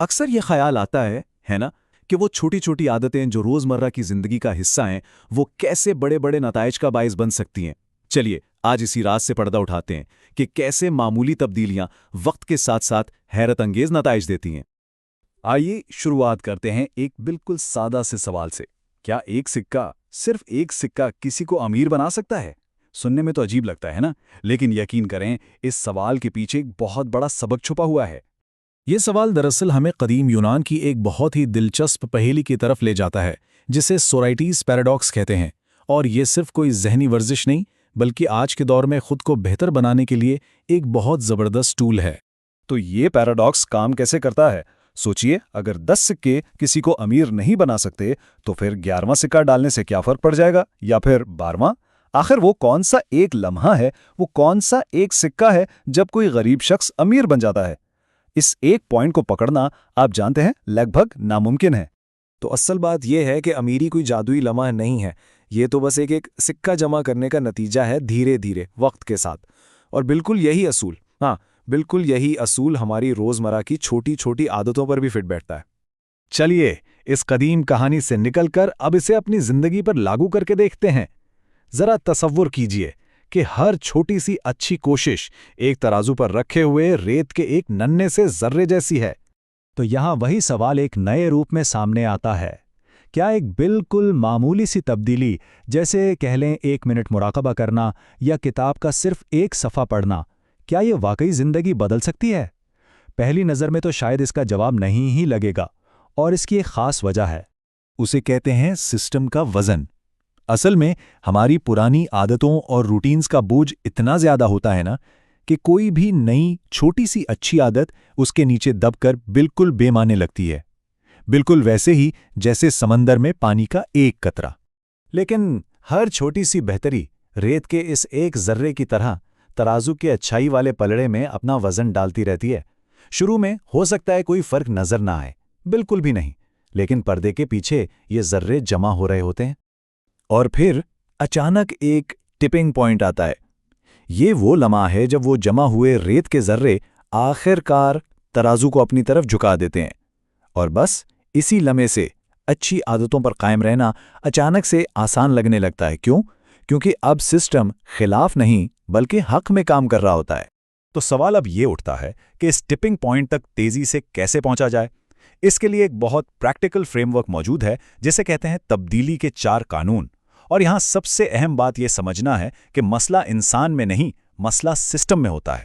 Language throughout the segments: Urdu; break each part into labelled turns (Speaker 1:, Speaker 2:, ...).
Speaker 1: اکثر یہ خیال آتا ہے نا، کہ وہ چھوٹی چھوٹی عادتیں جو روزمرہ کی زندگی کا حصہ ہیں وہ کیسے بڑے بڑے نتائج کا باعث بن سکتی ہیں۔ چلیے آج اسی راز سے پردہ اٹھاتے ہیں کہ کیسے معمولی تبدیلیاں وقت کے ساتھ ساتھ حیرت انگیز نتائج دیتی ہیں۔
Speaker 2: آئیے شروعات کرتے ہیں ایک بالکل سادہ سے سوال سے۔ کیا صرف ایک سکہ کسی کو امیر بنا سکتا ہے؟ سننے میں تو عجیب لگتا ہے نا، لیکن یقین کریں اس سوال کے پیچھے ایک بہت بڑا سبق چھپا ہوا ہے۔
Speaker 3: یہ سوال دراصل ہمیں قدیم یونان کی ایک بہت ہی دلچسپ پہیلی کی طرف لے جاتا ہے جسے سوکریٹس پیراڈاکس کہتے ہیں، اور یہ صرف کوئی ذہنی ورزش نہیں بلکہ آج کے دور میں خود کو بہتر بنانے کے لیے ایک بہت زبردست ٹول ہے۔
Speaker 2: تو یہ پیراڈاکس کام کیسے کرتا ہے؟ سوچئے، اگر 10 سکے کسی کو امیر نہیں بنا سکتے تو پھر 11واں سکہ ڈالنے سے کیا فرق پڑ جائے گا، یا پھر 12واں؟ آخر وہ کون سا ایک لمحہ ہے، وہ کون سا ایک سکہ ہے جب کوئی غریب شخص امیر بن جاتا ہے؟ اس ایک پوائنٹ کو پکڑنا آپ جانتے ہیں لگ بھگ ناممکن ہے۔
Speaker 4: تو اصل بات یہ ہے کہ امیری کوئی جادوئی لمحہ نہیں ہے، یہ تو بس ایک سکہ جمع کرنے کا نتیجہ ہے، دھیرے دھیرے وقت کے ساتھ۔ اور بالکل یہی اصول ہماری روزمرہ کی چھوٹی چھوٹی عادتوں پر بھی فٹ بیٹھتا ہے۔
Speaker 2: چلیے اس قدیم کہانی سے نکل کر اب اسے اپنی زندگی پر لاگو کر کے دیکھتے ہیں۔ ذرا تصور کیجئے کہ ہر چھوٹی سی اچھی کوشش ایک ترازو پر رکھے ہوئے ریت کے ایک ننھے سے ذرے جیسی ہے۔ تو یہاں وہی سوال ایک نئے روپ میں سامنے آتا ہے۔ کیا ایک بالکل معمولی سی تبدیلی، جیسے کہہ لیں 1 منٹ مراقبہ کرنا یا کتاب کا صرف ایک صفحہ پڑھنا، کیا یہ واقعی زندگی بدل سکتی ہے؟ پہلی نظر میں تو شاید اس کا جواب نہیں ہی لگے گا، اور اس کی ایک خاص وجہ ہے۔
Speaker 3: اسے کہتے ہیں سسٹم کا وزن۔ اصل میں ہماری پرانی عادتوں اور روٹینز کا بوجھ اتنا زیادہ ہوتا ہے نا کہ کوئی بھی نئی چھوٹی سی اچھی عادت اس کے نیچے دب کر بالکل بے معنی لگتی ہے، بالکل ویسے ہی جیسے سمندر میں پانی کا ایک قطرہ۔
Speaker 2: لیکن ہر چھوٹی سی بہتری ریت کے اس ایک ذرے کی طرح ترازو کے اچھائی والے پلڑے میں اپنا وزن ڈالتی رہتی ہے۔ شروع میں ہو سکتا ہے کوئی فرق نظر نہ آئے، بالکل بھی نہیں، لیکن پردے کے پیچھے یہ ذرے جمع ہو رہے ہوتے ہیں، اور پھر اچانک ایک ٹپنگ پوائنٹ آتا ہے۔ یہ وہ لمحہ ہے جب وہ جمع ہوئے ریت کے ذرے آخر کار ترازو کو اپنی طرف جھکا دیتے ہیں، اور بس اسی لمحے سے اچھی عادتوں پر قائم رہنا اچانک سے آسان لگنے لگتا ہے۔ کیوں؟ کیونکہ اب سسٹم خلاف نہیں بلکہ حق میں کام کر رہا ہوتا ہے۔ تو سوال اب یہ اٹھتا ہے کہ اس ٹپنگ پوائنٹ تک تیزی سے کیسے پہنچا جائے؟ اس کے لیے ایک بہت پریکٹیکل فریم ورک موجود ہے جسے کہتے ہیں تبدیلی کے 4 قانون۔ اور یہاں سب سے اہم بات یہ سمجھنا ہے کہ مسئلہ انسان میں نہیں، مسئلہ سسٹم میں ہوتا ہے۔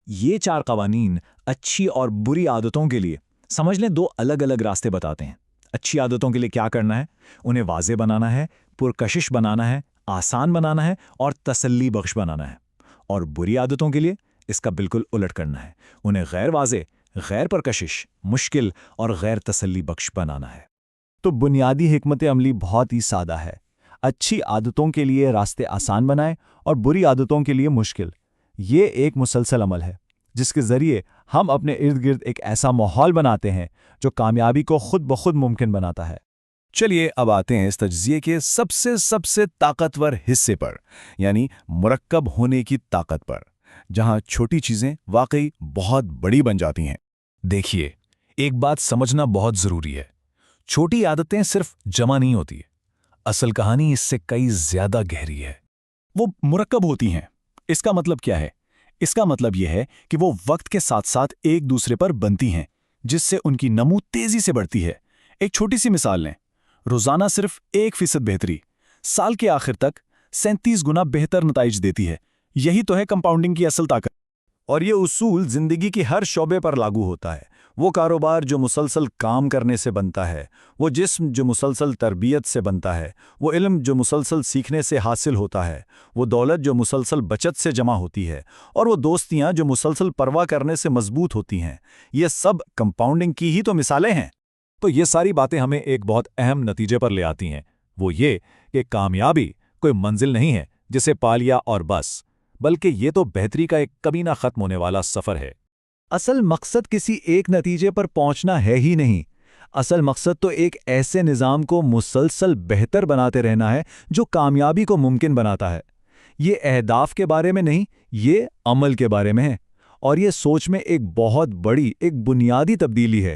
Speaker 3: یہ 4 قوانین اچھی اور بری عادتوں کے لیے سمجھ لیں 2 الگ الگ راستے بتاتے ہیں۔ اچھی عادتوں کے لیے کیا کرنا ہے؟ انہیں واضح بنانا ہے، پرکشش بنانا ہے، آسان بنانا ہے اور تسلی بخش بنانا ہے۔ اور بری عادتوں کے لیے اس کا بالکل الٹ کرنا ہے، انہیں غیر واضح، غیر پرکشش، مشکل اور غیر تسلی بخش بنانا ہے۔
Speaker 2: تو بنیادی حکمت عملی بہت ہی سادہ ہے۔ اچھی عادتوں کے لیے راستے آسان بنائیں اور بری عادتوں کے لیے مشکل۔ یہ ایک مسلسل عمل ہے جس کے ذریعے ہم اپنے ارد گرد ایک ایسا ماحول بناتے ہیں جو کامیابی کو خود بخود ممکن بناتا ہے۔
Speaker 1: چلیے اب آتے ہیں اس تجزیے کے سب سے طاقتور حصے پر، یعنی مرکب ہونے کی طاقت پر، جہاں چھوٹی چیزیں واقعی بہت بڑی بن جاتی ہیں۔
Speaker 3: دیکھیے، ایک بات سمجھنا بہت ضروری ہے، چھوٹی عادتیں صرف جمع نہیں ہوتی، اصل کہانی اس سے کئی زیادہ گہری ہے۔
Speaker 2: وہ مرکب ہوتی ہیں۔ اس کا مطلب کیا ہے؟ اس کا مطلب یہ ہے کہ وہ وقت کے ساتھ ساتھ ایک دوسرے پر بنتی ہیں، جس سے ان کی نمو تیزی سے بڑھتی ہے۔ ایک چھوٹی سی مثال لیں، روزانہ صرف 1% بہتری سال کے آخر تک 37 گنا بہتر نتائج دیتی ہے۔ یہی تو ہے کمپاؤنڈنگ کی اصل طاقت۔ اور یہ اصول زندگی کی ہر شعبے پر لاگو ہوتا ہے۔ وہ کاروبار جو مسلسل کام کرنے سے بنتا ہے، وہ جسم جو مسلسل تربیت سے بنتا ہے، وہ علم جو مسلسل سیکھنے سے حاصل ہوتا ہے، وہ دولت جو مسلسل بچت سے جمع ہوتی ہے، اور وہ دوستیاں جو مسلسل پرواہ کرنے سے مضبوط ہوتی ہیں، یہ سب کمپاؤنڈنگ کی ہی تو مثالیں ہیں۔
Speaker 3: تو یہ ساری باتیں ہمیں ایک بہت اہم نتیجے پر لے آتی ہیں، وہ یہ کہ کامیابی کوئی منزل نہیں ہے جسے پا لیا اور بس، بلکہ یہ تو بہتری کا ایک کبھی نہ ختم ہونے والا سفر ہے۔
Speaker 2: اصل مقصد کسی ایک نتیجے پر پہنچنا ہے ہی نہیں، اصل مقصد تو ایک ایسے نظام کو مسلسل بہتر بناتے رہنا ہے جو کامیابی کو ممکن بناتا ہے۔ یہ اہداف کے بارے میں نہیں، یہ عمل کے بارے میں ہے، اور یہ سوچ میں ایک بہت بڑی، ایک بنیادی تبدیلی ہے۔